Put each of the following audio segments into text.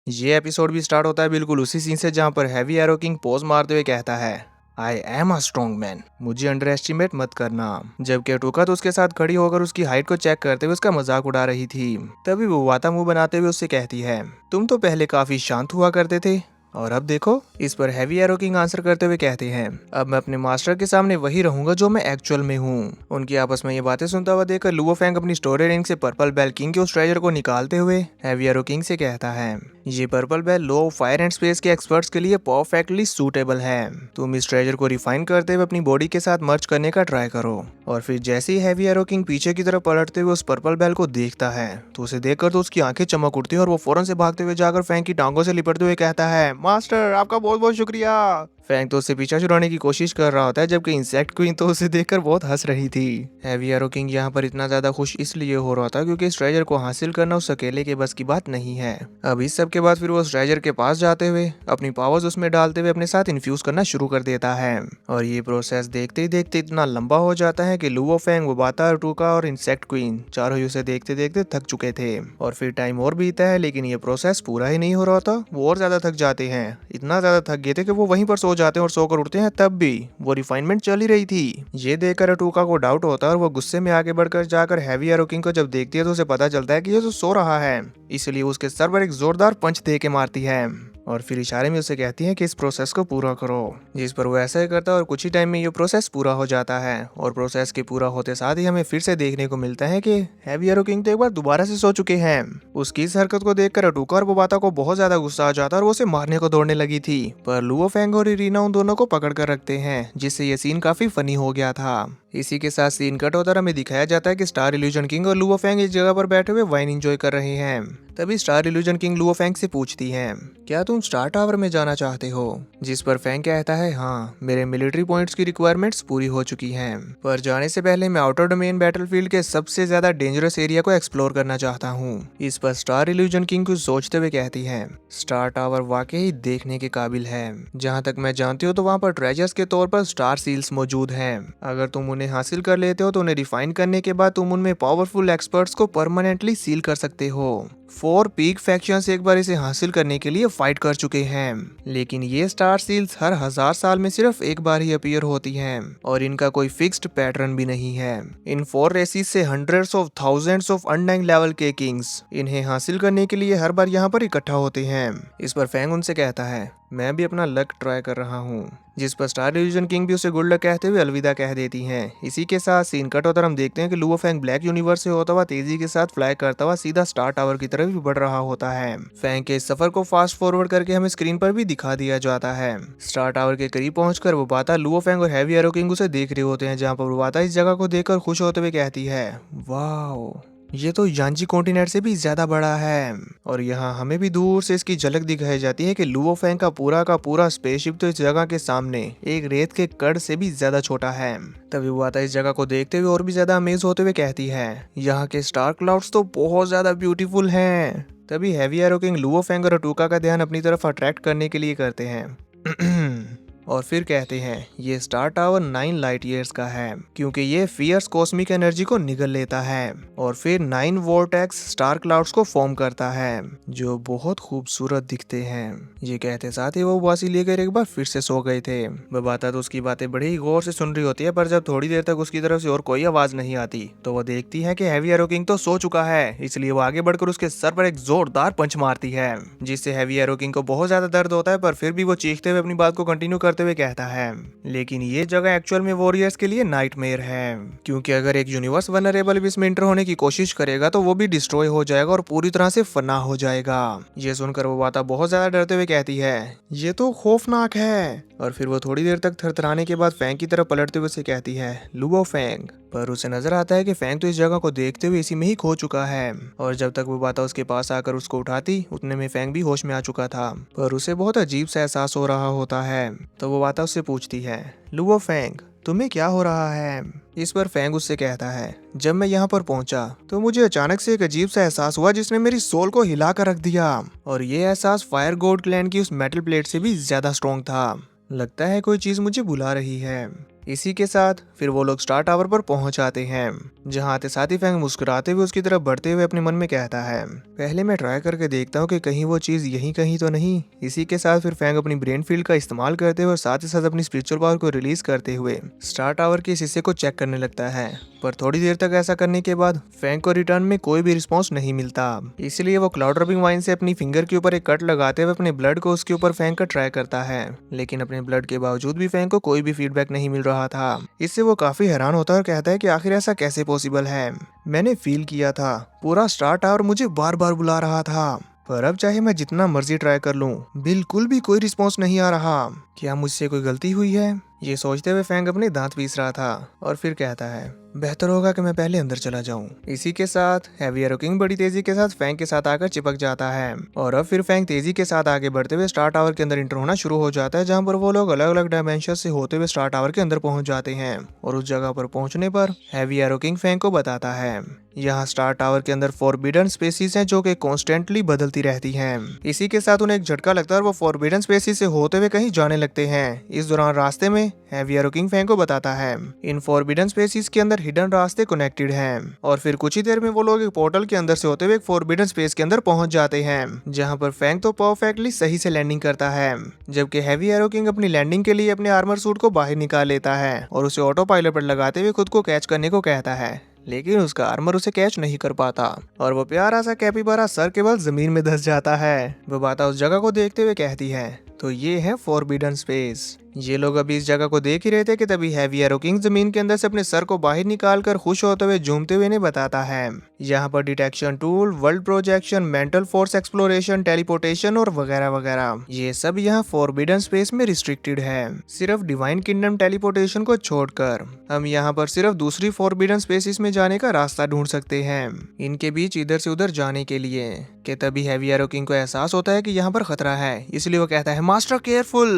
ये एपिसोड भी स्टार्ट होता है बिल्कुल उसी सीन से जहाँ पर हैवी एरो किंग पोज मारते हुए कहता है, I am a strong man, मुझे अंडर एस्टिमेट मत करना। जबकि अटोका तो उसके साथ खड़ी होकर उसकी हाइट को चेक करते हुए उसका मजाक उड़ा रही थी। तभी वो वाता मुंह बनाते हुए उससे कहती है, तुम तो पहले काफी शांत हुआ करते थे और अब देखो। इस पर हैवी एरो किंग आंसर करते हुए कहते हैं, अब मैं अपने मास्टर के सामने वही रहूंगा जो मैं एक्चुअल में हूँ। उनकी आपस में ये बातें सुनता हुआ देखकर लुओ फैंग अपनी स्टोरी रिंग से पर्पल बेल किंग के उस ट्रेजर को निकालते हुए हैवी एरो किंग से कहता है, ये purple bell low fire and space के एक्सपर्ट्स के लिए परफेक्टली सूटेबल है। तुम इस ट्रेजर को रिफाइन करते हुए अपनी बॉडी के साथ मर्ज करने का ट्राई करो। और फिर जैसे ही हैवी एरो किंग पीछे की तरफ पलटते हुए उस पर्पल बेल को देखता है तो उसे देखकर तो उसकी आंखें चमक उठती है और वो फौरन से भागते हुए जाकर फैंग की टांगों से लिपटते हुए कहता है, मास्टर आपका बहुत बहुत शुक्रिया। फैंग तो उससे पीछा छुड़ाने की कोशिश कर रहा होता है जबकि इंसेक्ट क्वीन तो उसे देखकर बहुत हंस रही थी। हैवी एरो किंग यहाँ पर इतना ज्यादा खुश इसलिए हो रहा था क्योंकि इस ट्रेजर को हासिल करना उस अकेले के बस की बात नहीं है। अब इस सब के बाद फिर वो उस ट्रेजर के पास जाते हुए अपनी पावर्स उसमें डालते हुए अपने साथ इन्फ्यूज करना शुरू कर देता है। और ये प्रोसेस देखते ही देखते इतना लंबा हो जाता है कि लुओ फैंग, वोबाता, टूका और इंसेक्ट क्वीन चारों ही उसे देखते देखते थक चुके थे। और फिर टाइम और बीता है लेकिन ये प्रोसेस पूरा ही नहीं हो रहा था। वो और ज्यादा थक जाते हैं, इतना ज्यादा थक गए थे कि वो वहीं पर सो जाते हैं और सोकर उठते हैं तब भी वो रिफाइनमेंट चल ही रही थी। ये देखकर टूका को डाउट होता है और वो गुस्से में आगे बढ़कर जाकर हैवी एरो किंग को जब देखती है तो उसे पता चलता है कि ये तो सो रहा है, इसलिए उसके सर पर एक जोरदार पंच दे के मारती है और फिर इशारे में उसे कहती है कि इस प्रोसेस को पूरा करो। जिस पर वो ऐसा ही करता है और कुछ ही टाइम में ये प्रोसेस पूरा हो जाता है। और प्रोसेस के पूरा होते साथ ही हमें फिर से देखने को मिलता है कि हैवी एरो किंग तो एक बार दोबारा से सो चुके हैं। उसकी इस हरकत को देखकर अटूका और बोबाता को बहुत ज्यादा गुस्सा आ जाता है और वो उसे मारने को दौड़ने लगी थी, पर लुओ फैंग और इरीना उन दोनों को पकड़ कर रखते हैं, जिससे ये सीन काफी फनी हो गया था। इसी के साथ सीन कट होता हमें दिखाया जाता है कि स्टार इल्यूजन किंग और लुओ फैंग इस जगह पर बैठे हुए वाइन एंजॉय कर रहे हैं। तभी star illusion king Luo Fang से पूछती है, क्या तुम स्टार टावर में जाना चाहते हो? जिस पर फैंग कहता है, हाँ, मेरे मिलिट्री पॉइंट्स की रिक्वायरमेंट्स पूरी हो चुकी हैं, पर जाने से पहले मैं आउटर डोमेन बैटलफील्ड के सबसे ज्यादा डेंजरस एरिया को एक्सप्लोर करना चाहता हूँ। इस पर स्टार इल्यूजन किंग कुछ सोचते हुए कहती है, स्टार टावर वाकई देखने के काबिल है। जहाँ तक मैं जानती हूँ तो वहाँ पर ट्रेजर्स के तौर पर स्टार सील्स मौजूद हैं। अगर तुम उन्हें हासिल कर लेते हो तो उन्हें रिफाइन करने के बाद तुम उनमें पावरफुल एक्सपर्ट्स को परमानेंटली सील कर सकते हो। 4 पीक फैक्शंस एक बार इसे हासिल करने के लिए फाइट कर चुके हैं, लेकिन ये स्टार सील्स हर 1000 साल में सिर्फ एक बार ही अपीयर होती हैं और इनका कोई फिक्स्ड पैटर्न भी नहीं है। इन 4 रेसिस से हंड्रेड्स ऑफ थाउजेंड्स ऑफ अनडैंग लेवल के किंग्स इन्हें हासिल करने के लिए हर बार यहाँ पर इकट्ठा होते हैं। इस पर फैंग उनसे कहता है, मैं भी अपना लक ट्राई कर रहा हूँ। जिस पर स्टार इल्यूजन किंग भी उसे गुड लक कहते हुए अलविदा कह देती हैं। इसी के साथ सीन कट होकर हम देखते हैं कि लुओ फैंग ब्लैक यूनिवर्स से होता हुआ तेजी के साथ फ्लाई करता हुआ सीधा स्टार टावर की तरफ भी बढ़ रहा होता है। फैंग के इस सफर को फास्ट फॉरवर्ड करके हमें स्क्रीन पर भी दिखा दिया जाता है। स्टार टावर के करीब पहुंचकर वो बाता, लुओ फैंग और हैवी एरो किंग उसे देख रहे होते हैं, जहाँ पर वो बाता इस जगह को देखकर खुश होते हुए कहती है, वाह, ये तो यांजी कॉन्टिनेंट से भी ज्यादा बड़ा है। और यहाँ हमें भी दूर से इसकी झलक दिखाई जाती है कि लुओ फैंग का पूरा स्पेसशिप तो इस जगह के सामने एक रेत के कड़ से भी ज्यादा छोटा है। तभी वो आता इस जगह को देखते हुए और भी ज्यादा अमेज होते हुए कहती है, यहाँ के स्टार क्लाउड्स तो बहुत ज्यादा ब्यूटीफुल हैं। तभी heavy arrow king Luo Fang और अटूका का ध्यान अपनी तरफ अट्रैक्ट करने के लिए करते हैं और फिर कहते हैं, ये स्टार टावर 9 लाइट ईयर्स का है क्योंकि ये फियर्स कॉस्मिक एनर्जी को निगल लेता है और फिर 9 वोर्टेक्स स्टार क्लाउड्स को फॉर्म करता है जो बहुत खूबसूरत दिखते हैं। ये कहते साथ ही वो उबासी लेकर एक बार फिर से सो गए थे। बबाता तो उसकी बातें बड़ी ही गौर से सुन रही होती है, पर जब थोड़ी देर तक उसकी तरफ से और कोई आवाज नहीं आती तो वो देखती है कि हैवी एरो किंग तो सो चुका है, इसलिए वो आगे बढ़कर उसके सर पर एक जोरदार पंच मारती है, जिससे हैवी एरो किंग को बहुत ज्यादा दर्द होता है, पर फिर भी वो चीखते हुए अपनी बात को कंटिन्यू करते हुए कहता है, लेकिन ये जगह एक्चुअल में वॉरियर्स के लिए नाइटमेयर है, क्योंकि अगर एक यूनिवर्स वनरेबल भी इसमें इंटर होने की कोशिश करेगा तो वो भी डिस्ट्रॉय हो जाएगा और पूरी तरह से फना हो जाएगा। ये सुनकर वो बाता बहुत ज्यादा डरते हुए कहती है, ये तो खौफनाक है। और फिर वो थोड़ी देर तक थरथराने के बाद फैंग की तरफ पलटते हुए उसे कहती है, लुओ फैंग। पर उसे नजर आता है कि फैंग तो इस जगह को देखते हुए इसी में ही खो चुका है और जब तक वो बाता उसके पास आकर उसको उठाती उतने में फैंग भी होश में आ चुका था, पर उसे बहुत अजीब सा एहसास हो रहा होता है। तो वो बाता उससे पूछती है, लुओ फैंग, तुम्हें क्या हो रहा है? इस पर फैंग उससे कहता है, जब मैं यहाँ पर पहुंचा तो मुझे अचानक से एक अजीब सा एहसास हुआ जिसने मेरी सोल को हिला कर रख दिया और ये एहसास फायर गॉड क्लैन की उस मेटल प्लेट से भी ज्यादा स्ट्रॉन्ग था। लगता है कोई चीज मुझे बुला रही है। इसी के साथ फिर वो लोग स्टार टावर पर पहुंच जाते हैं, जहां आते साथ ही फैंग मुस्कुराते हुए उसकी तरफ बढ़ते हुए अपने मन में कहता है, पहले मैं ट्राई करके देखता हूँ कि कहीं वो चीज यहीं कहीं तो नहीं। इसी के साथ फिर फैंग अपनी ब्रेन फील्ड का इस्तेमाल करते हुए और साथ ही साथ अपनी स्पिरिचुअल पावर को रिलीज करते हुए स्टार टावर के इस हिस्से को चेक करने लगता है। पर थोड़ी देर तक ऐसा करने के बाद फैंग को रिटर्न में कोई भी रिस्पॉन्स नहीं मिलता। इसलिए वो क्लाउड रबिंग वाइन से अपनी फिंगर के ऊपर एक कट लगाते हुए अपने ब्लड को उसके ऊपर फेंक कर ट्राई करता है, लेकिन अपने ब्लड के बावजूद भी फैंग को कोई भी फीडबैक नहीं मिल रहा था। इससे वो काफी हैरान होता है और कहता है कि आखिर ऐसा कैसे पॉसिबल है। मैंने फील किया था पूरा स्टार टावर मुझे बार बार बुला रहा था, पर अब चाहे मैं जितना मर्जी ट्राई कर लूं, बिल्कुल भी कोई रिस्पॉन्स नहीं आ रहा। क्या मुझसे कोई गलती हुई है? ये सोचते हुए फैंग अपने दांत पीस रहा था और फिर कहता है, बेहतर होगा कि मैं पहले अंदर चला जाऊं। इसी के साथ हैवी एरो किंग बड़ी तेजी के साथ फैंग के साथ आकर चिपक जाता है और अब फिर फैंग तेजी के साथ आगे बढ़ते हुए स्टार टावर के अंदर इंटर होना शुरू हो जाता है, जहां पर वो लोग अलग अलग डायमेंशन से होते हुए स्टार टावर के अंदर पहुंच जाते हैं। और उस जगह पर पहुंचने पर हैवी एरो किंग फैंग को बताता है, यहाँ स्टार टावर के अंदर फॉरबिडन स्पेसीज हैं जो कि कॉन्स्टेंटली बदलती रहती हैं। इसी के साथ उन्हें एक झटका लगता है और वो फॉरबिडन स्पेसीज से होते हुए कहीं जाने लगते हैं। इस दौरान रास्ते में हैवी एरो किंग फैंग को बताता है, इन फॉरबिडन स्पेसीज के अंदर हिडन रास्ते कनेक्टेड हैं। और फिर कुछ ही देर में वो लोग एक पोर्टल के अंदर से होते हुए एक फॉरबिडन स्पेस के अंदर पहुंच जाते हैं, जहां पर फैंग तो परफेक्टली सही से लैंडिंग करता है, जबकि हैवी एरो किंग अपनी लैंडिंग के लिए अपने आर्मर सूट को बाहर निकाल लेता है और उसे ऑटो पायलट पर लगाते हुए खुद को कैच करने को कहता है, लेकिन उसका आर्मर उसे कैच नहीं कर पाता और वो प्यारा सा कैपिबारा सर के बल जमीन में धंस जाता है। वो बाता उस जगह को देखते हुए कहती है, तो ये है फॉरबिडन स्पेस। ये लोग अभी इस जगह को देख ही रहे थे कि तभी हैवी एरो किंग जमीन के अंदर से अपने सर को बाहर निकालकर खुश होते हुए झूमते हुए इन्हें बताता है, यहाँ पर detection tool, world projection, mental force exploration, teleportation और वगैरह वगैरह, ये सब यहाँ फॉरबिडन स्पेस में रिस्ट्रिक्टेड है। सिर्फ डिवाइन किंगडम टेलीपोर्टेशन को छोड़कर हम यहाँ पर सिर्फ दूसरी फॉरबिडन स्पेसिस में जाने का रास्ता ढूंढ सकते हैं, इनके बीच इधर से उधर जाने के लिए। कि तभी हैवी एरो किंग को एहसास होता है कि यहाँ पर खतरा है, इसलिए वो कहता है, मास्टर केयरफुल,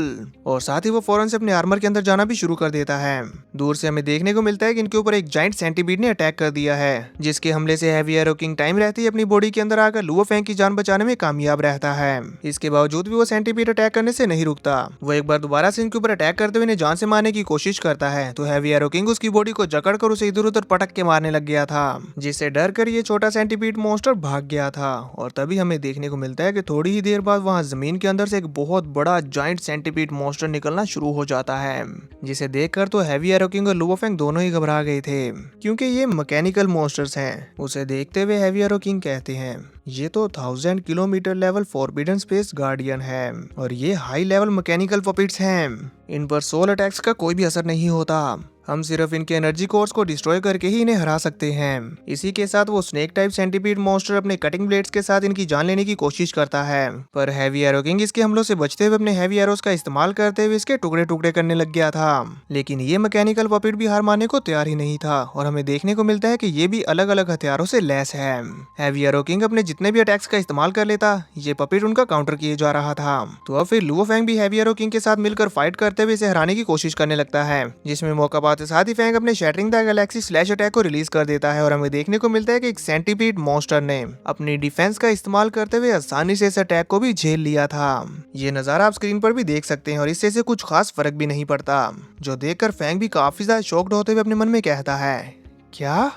और साथ ही वो फौरन से अपने आर्मर के अंदर जाना भी शुरू कर देता है। दूर से हमें देखने को मिलता है कि इनके ऊपर एक जाइंट सेंटीपीड ने अटैक कर दिया है, जिसके हमले से हैवी एरो किंग टाइम रहते ही अपनी बॉडी के अंदर आकर लुओ फैंग की जान बचाने में कामयाब रहता है। इसके बावजूद भी वो सेंटीपीड अटैक करने से नहीं रुकता। वो एक बार दोबारा से इनके ऊपर अटैक करते हुए इन्हें जान से मारने की कोशिश करता है, तो हैवी एरो किंग उसकी बॉडी को जकड़ कर उसे इधर उधर पटक के मारने लग गया था, जिससे डर कर ये छोटा सेंटीपीड मॉन्स्टर भाग गया था। और तभी हमें देखने को मिलता है कि थोड़ी ही देर बाद वहां जमीन के अंदर से एक बहुत बड़ा जाइंट सेंटीपीड मॉन्स्टर निकलना शुरू हो जाता है, जिसे देखकर तो हैवी एरो किंग और लुओ फैंग दोनों ही घबरा गए थे, क्योंकि ये मैकेनिकल मॉन्स्टर्स हैं। उसे देखते हुए हैवी एरो किंग कहते हैं, ये तो 1000 kilometre level forbidden space guardian है और ये हाई लेवल मैकेनिकल पपिट्स हैं। इन पर सोल अटैक्स का कोई भी असर नहीं होता, हम सिर्फ इनके एनर्जी कोर्स को डिस्ट्रॉय करके ही इन्हें हरा सकते हैं। इसी के साथ वो स्नेक टाइप सेंटीपीड मॉन्स्टर अपने कटिंग ब्लेड्स के साथ इनकी जान लेने की कोशिश करता है, पर हैवी एरो किंग इसके हमलों से बचते हुए अपने हैवी एरोस का इस्तेमाल करते हुए इसके टुकड़े टुकड़े करने लग गया था। लेकिन ये मैकेनिकल पपिट भी हार मानने को तैयार ही नहीं था और हमें देखने को मिलता है कि ये भी अलग अलग हथियारों से लैस है। हैवी एरो किंग अपने जितने भी अटैक्स का इस्तेमाल कर लेता, ये पपिट उनका काउंटर किए जा रहा था। तो अब फिर लुओ फैंग भी हैवी एरो किंग के साथ मिलकर फाइट करते हुए इसे हराने की कोशिश करने लगता है, जिसमें मौका पाते साथ ही फैंग अपने shattering the Galaxy slash attack को रिलीज कर देता है और हमें देखने को मिलता है कि एक सेंटीपीड मॉन्स्टर ने अपनी डिफेंस का इस्तेमाल करते हुए आसानी से इस अटैक को भी झेल लिया था। ये नजारा आप स्क्रीन पर भी देख सकते हैं और इससे से कुछ खास फर्क भी नहीं पड़ता, जो देखकर फैंग भी काफी ज्यादा शॉक्ड होते हुए अपने मन में कहता है, क्या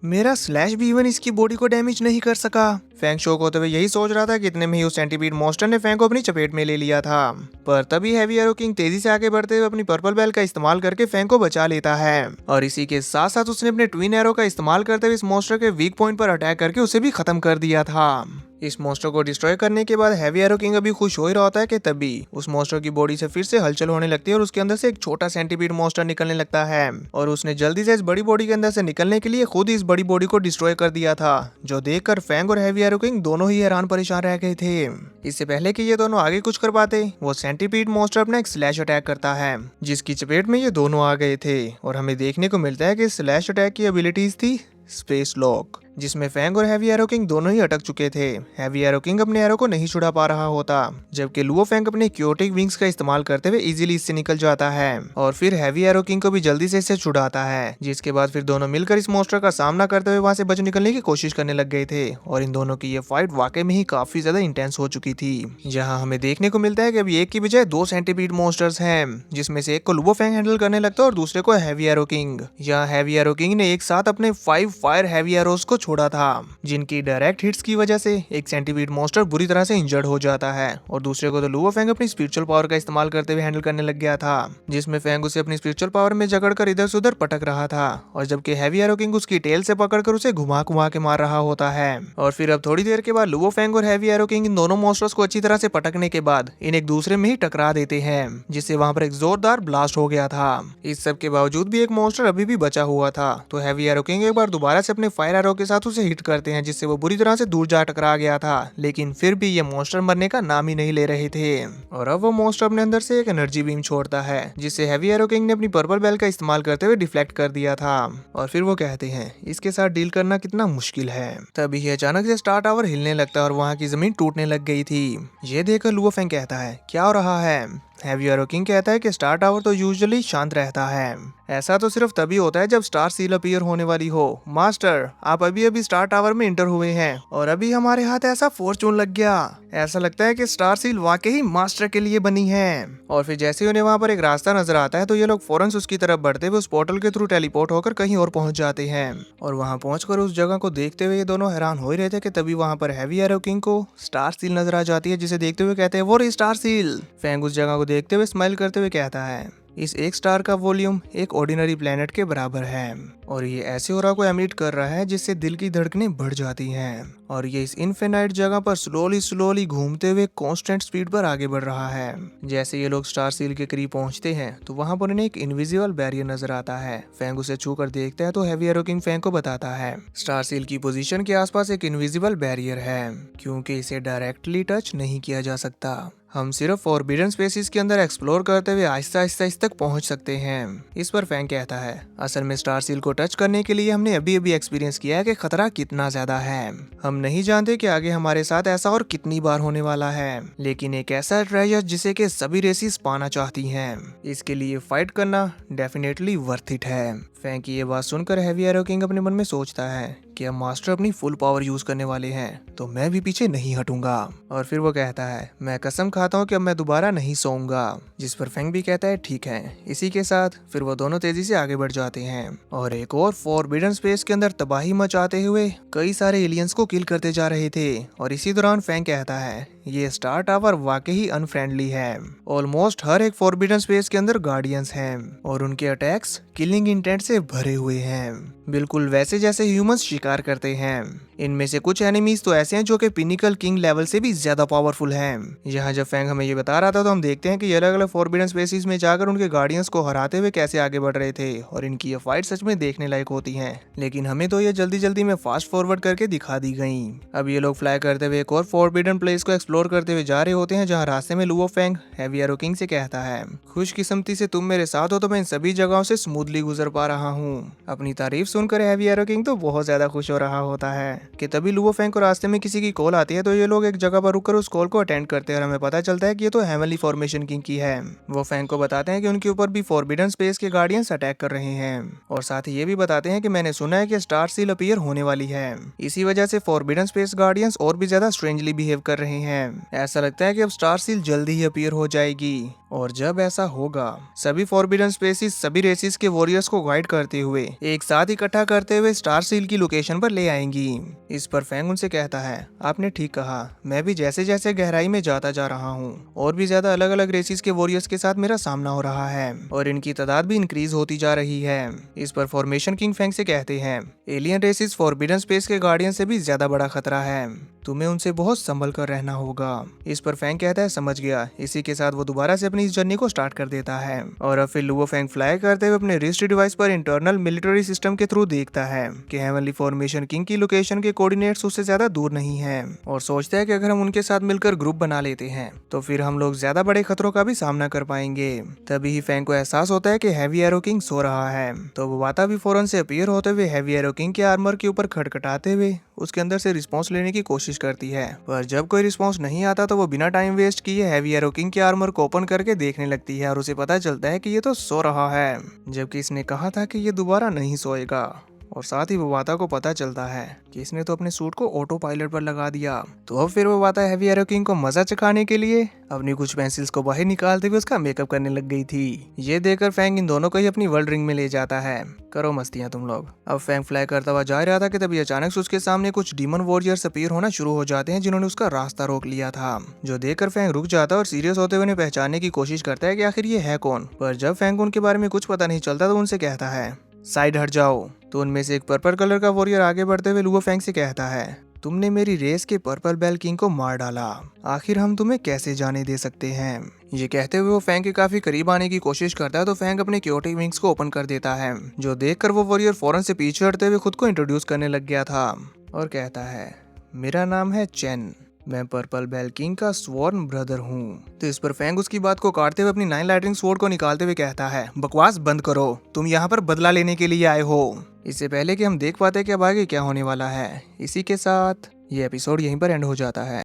मेरा स्लैश भी इवन इसकी बॉडी को डैमेज नहीं कर सका? फैंग शॉक होते हुए यही सोच रहा था कि इतने में ही उस सेंटीपीड मॉन्स्टर ने फैंग को अपनी चपेट में ले लिया था, पर तभी हैवी एरो किंग तेजी से आगे बढ़ते हुए अपनी पर्पल बेल का इस्तेमाल करके फैंग को बचा लेता है और इसी के साथ साथ उसने अपने ट्विन एरो का इस्तेमाल करते हुए इस मॉन्स्टर के वीक पॉइंट पर अटैक करके उसे भी खत्म कर दिया था। इस मॉन्स्टर को डिस्ट्रॉय करने के बाद हैवी एरो किंग अभी खुश हो ही रहा होता है कि तभी उस मॉन्स्टर की बॉडी से फिर से हलचल होने लगती है और उसके अंदर से एक छोटा सेंटीपीड मॉन्स्टर निकलने लगता है और उसने जल्दी से इस बड़ी बॉडी के अंदर से निकलने के लिए खुद इस बड़ी बॉडी को डिस्ट्रॉय कर दिया था, जो देखकर फैंग और हैवी एरो किंग दोनों ही हैरान परेशान रह गए थे। इससे पहले कि ये दोनों आगे कुछ कर पाते, वो सेंटीपीड मॉन्स्टर अपना एक स्लैश अटैक करता है, जिसकी चपेट में ये दोनों आ गए थे और हमें देखने को मिलता है कि स्लैश अटैक की एबिलिटीज थी स्पेस लॉक। जिसमें फैंग और हैवी एरो किंग दोनों ही अटक चुके थे। हैवी एरो किंग अपने एरो को नहीं छुड़ा पा रहा होता, जबकि लुओ फैंग अपने क्योटिक विंग्स का इस्तेमाल करते हुए इजीली इससे निकल जाता है और फिर हैवी एरो किंग को भी जल्दी से इससे छुड़ाता है। जिसके बाद फिर दोनों मिलकर इस मॉन्स्टर का सामना करते हुए वहां से बच निकलने की कोशिश करने लग गए थे और इन दोनों की ये फाइट वाकई में ही काफी ज्यादा इंटेंस हो चुकी थी, जहां हमें देखने को मिलता है कि अभी एक की बजाय 2 सेंटीपीड मॉन्स्टर्स हैं, जिसमें से एक को लुओ फैंग हैंडल करने लगता है और दूसरे को हैवी एरो किंग। यहाँ हैवी एरो किंग ने एक साथ अपने 5 फायर हैवी एरोस को छोड़ा था, जिनकी डायरेक्ट हिट्स की वजह से एक सेंटीपीड मॉन्स्टर बुरी तरह से इंजर्ड हो जाता है और दूसरे को तो लुओ फैंग अपनी स्पिरिचुअल पावर का इस्तेमाल करते हुए हैंडल करने लग गया था, जिसमें फैंग उसे अपनी स्पिरिचुअल पावर में जकड़कर इधर से उधर पटक रहा था और जबकि हैवी एरो किंग उसकी टेल से पकड़कर उसे घुमा घुमा के मार रहा होता है। और फिर अब थोड़ी देर के बाद लुओ फैंग और हैवी एरो किंग इन दोनों मॉन्स्टर्स को अच्छी तरह से पटकने के बाद इन एक दूसरे में ही टकरा देते हैं, जिससे वहां पर एक जोरदार ब्लास्ट हो गया था। इस सब के बावजूद भी एक मॉन्स्टर अभी भी बचा हुआ था, तो हैवी एरो किंग एक बार दोबारा से अपने फायर एरो के साथ उसे हिट करते हैं, जिससे वो बुरी तरह से दूर जा टकरा गया था, लेकिन फिर भी ये मॉन्स्टर मरने का नाम ही नहीं ले रहे थे। और अब वो मॉन्स्टर अपने अंदर से एक एनर्जी बीम छोड़ता है, जिससे हैवी एरो किंग ने अपनी पर्पल बेल का इस्तेमाल करते हुए डिफ्लेक्ट कर दिया था और फिर वो कहते हैं इसके साथ डील करना कितना मुश्किल है। तभी अचानक से स्टार टावर हिलने लगता है और वहां की जमीन टूटने लग गई थी। ये देखकर लुओ फैंग कहता है क्या हो रहा है। हैवी एरो किंग कहता है कि स्टार टावर तो यूजुअली शांत रहता है, ऐसा तो सिर्फ तभी होता है जब स्टार सील अपीयर होने वाली हो। मास्टर, आप अभी अभी स्टार टावर में इंटर हुए हैं और अभी हमारे हाथ ऐसा फॉर्चून लग गया, ऐसा लगता है कि स्टार सील वाकई मास्टर के लिए बनी है। और फिर जैसे उन्हें वहां पर एक रास्ता नजर आता है तो ये लोग फौरन उसकी तरफ बढ़ते हुए उस पोर्टल के थ्रू टेलीपोर्ट होकर कहीं और पहुंच जाते हैं और वहां पहुंचकर उस जगह को देखते हुए ये दोनों हैरान हो ही रहे थे कि तभी वहां पर हैवी एरो किंग को स्टार सील नजर आ जाती है, जिसे देखते हुए कहते हैं वो स्टार सील। फैंग उस जगह को देखते हुए स्माइल करते हुए कहता है इस एक स्टार का वॉल्यूम एक ऑर्डिनरी प्लेनेट के बराबर है और ये ऐसे ऑरा को एमिट कर रहा है जिससे दिल की धड़कनें बढ़ जाती हैं और ये इस इनफिनाइट जगह पर स्लोली घूमते हुए कांस्टेंट स्पीड पर आगे बढ़ रहा है। जैसे ये लोग स्टार सील के करीब पहुंचते हैं तो वहां पर इन्हें एक इनविजिबल बैरियर नजर आता है। फैंग उसे छूकर देखता है तो हैवी एरो किंग फैंग को बताता है स्टार सील की पोजीशन के आसपास एक इनविजिबल बैरियर है, क्योंकि इसे डायरेक्टली टच नहीं किया जा सकता। हम सिर्फ फॉरबिडन स्पेसिस के अंदर एक्सप्लोर करते हुए आहिस्ता आहिस्ता इस तक पहुंच सकते हैं। इस पर फैंग कहता है असल में स्टार सील को टच करने के लिए हमने अभी अभी एक्सपीरियंस किया है कि खतरा कितना ज्यादा है। हम नहीं जानते कि आगे हमारे साथ ऐसा और कितनी बार होने वाला है, लेकिन एक ऐसा ट्रेजर जिसे कि सभी रेसिस पाना चाहती हैं, इसके लिए फाइट करना डेफिनेटली वर्थ इट है। फैंग की ये बात सुनकर हैवी एरो किंग अपने मन में सोचता है कि अब मास्टर अपनी फुल पावर यूज करने वाले हैं तो मैं भी पीछे नहीं हटूंगा। और फिर वो कहता है मैं कसम खाता हूँ कि अब मैं दोबारा नहीं सोऊंगा। जिस पर फैंग भी कहता है ठीक है। इसी के साथ फिर वो दोनों तेजी से आगे बढ़ जाते हैं और एक और फॉरबिडन स्पेस के अंदर तबाही मचाते हुए कई सारे एलियंस को किल करते जा रहे थे। और इसी दौरान फैंग कहता है ये स्टार टावर वाकई ही अनफ्रेंडली है। ऑलमोस्ट हर एक फॉरबिडन स्पेस के अंदर गार्डियंस हैं और उनके अटैक्स किलिंग इंटेंट से भरे हुए हैं, बिल्कुल वैसे जैसे ह्यूमंस शिकार करते हैं। इनमें से कुछ एनिमीज तो ऐसे हैं जो कि पिनिकल किंग लेवल से भी ज्यादा पावरफुल हैं। यहाँ जब फैंग हमें ये बता रहा था तो हम देखते हैं कि ये अलग अलग फॉरबिडन स्पेसिस में जाकर उनके गार्डियंस को हराते हुए कैसे आगे बढ़ रहे थे और इनकी ये फाइट सच में देखने लायक होती हैं। लेकिन हमें तो ये जल्दी जल्दी में फास्ट फॉरवर्ड करके दिखा दी गई। अब ये लोग फ्लाई करते हुए एक और फॉरबिडन प्लेस को एक्सप्लोर करते हुए जा रहे होते हैं, जहाँ रास्ते में Luo Fang heavy arrow king से कहता है खुशकिस्मती से तुम मेरे साथ हो तो मैं इन सभी जगहों से स्मूथली गुजर पा रहा हूँ। अपनी तारीफ सुनकर हैवी एरो किंग तो बहुत ज्यादा खुश हो रहा होता है कि तभी लुओ फैंग को रास्ते में किसी की कॉल आती है, तो ये लोग एक जगह पर रुककर उस कॉल को अटेंड करते हैं और हमें पता चलता है कि ये तो हेवनली फॉर्मेशन किंग की है। वो फैंग को बताते हैं कि उनके ऊपर भी फॉरबिडन स्पेस के गार्डियंस अटैक कर रहे हैं और साथ ही ये भी बताते हैं कि मैंने सुना है कि स्टार सील अपीयर होने वाली है। इसी वजह से फॉरबिडन स्पेस गार्डियंस और भी ज्यादा स्ट्रेंजली बिहेव कर रहे हैं। ऐसा लगता है कि अब स्टार सील जल्दी ही अपीयर हो जाएगी और जब ऐसा होगा सभी फॉरबिडन स्पेसिस सभी रेसिस के वॉरियर्स को गाइड करते हुए एक साथ इकट्ठा करते हुए स्टार सील की लोकेशन पर ले आएंगी। इस पर फैंग उनसे कहता है आपने ठीक कहा, मैं भी जैसे जैसे गहराई में जाता जा रहा हूँ और भी ज्यादा अलग अलग रेसिस के वॉरियर्स के साथ मेरा सामना हो रहा है और इनकी तादाद भी इंक्रीज होती जा रही है। इस पर फॉर्मेशन किंग फैंग से कहते हैं एलियन रेसिस फॉरबिडन स्पेस के गार्डियन से भी ज्यादा बड़ा खतरा है, तुम्हें उनसे बहुत संभल कर रहना होगा। होगा। इस पर फैंग कहता है समझ गया। इसी के साथ वो दोबारा से अपनी इस जर्नी को स्टार्ट कर देता है और अब फिर लुओ फैंग फ्लाई करते हुए अपने रिस्ट डिवाइस पर इंटरनल मिलिट्री सिस्टम के थ्रू देखता है कि हेवनली फॉर्मेशन किंग की लोकेशन के कोऑर्डिनेट्स उससे ज्यादा दूर नहीं है और सोचता है कि अगर हम उनके साथ मिलकर ग्रुप बना लेते हैं तो फिर हम लोग ज्यादा बड़े खतरों का भी सामना कर पाएंगे। तभी ही फैंग को एहसास होता है कि हैवी एरो किंग सो रहा है, तो वो वाता भी फौरन से अपीयर होते हुए हैवी एरो किंग के आर्मर के ऊपर खटखटाते हुए उसके अंदर से रिस्पॉन्स लेने की कोशिश करती है, पर जब कोई रिस्पॉन्स नहीं आता तो वो बिना टाइम वेस्ट किए हैवी एरो किंग के आर्मर को ओपन करके देखने लगती है और उसे पता चलता है कि ये तो सो रहा है, जबकि इसने कहा था कि ये दोबारा नहीं सोएगा। और साथ ही वो वाता को पता चलता है कि इसने तो अपने सूट को ऑटो पायलट पर लगा दिया। तो अब फिर वो वाता हैवी एरो किंग को मजा चखाने के लिए अपनी कुछ पेंसिल्स को बाहर निकालते हुए उसका मेकअप करने लग गई थी। ये देखकर फैंग इन दोनों को ही अपनी वर्ल्ड रिंग में ले जाता है। करो मस्तियां तुम लोग। अब फैंग फ्लाई करता हुआ जा रहा था कि तभी अचानक से उसके सामने कुछ डीमन वॉरियर्स अपीयर होना शुरू हो जाते हैं जिन्होंने उसका रास्ता रोक लिया था, जो देखकर फैंग रुक जाता है और सीरियस होते हुए उन्हें पहचानने की कोशिश करता है कि आखिर ये है कौन। पर जब फैंग उनके बारे में कुछ पता नहीं चलता तो उनसे कहता है साइड हट जाओ। तो उनमें से एक पर्पल कलर का वॉरियर आगे बढ़ते हुए लुओ फैंग से कहता है तुमने मेरी रेस के पर्पल बेल किंग को मार डाला, आखिर हम तुम्हें कैसे जाने दे सकते हैं। ये कहते हुए वो फैंग के काफी करीब आने की कोशिश करता है तो फैंग अपने क्योटिक विंग्स को ओपन कर देता है, जो देखकर वो वॉरियर फौरन से पीछे हटते हुए खुद को इंट्रोड्यूस करने लग गया था और कहता है मेरा नाम है चेन, मैं पर्पल बेल किंग का स्वॉर्न ब्रदर हूँ। तो इस पर फैंग उसकी बात को काटते हुए अपनी 9 लाइटनिंग स्वॉर्ड को निकालते हुए कहता है बकवास बंद करो, तुम यहाँ पर बदला लेने के लिए आए हो। इससे पहले कि हम देख पाते कि अब आगे क्या होने वाला है, इसी के साथ ये एपिसोड यहीं पर एंड हो जाता है।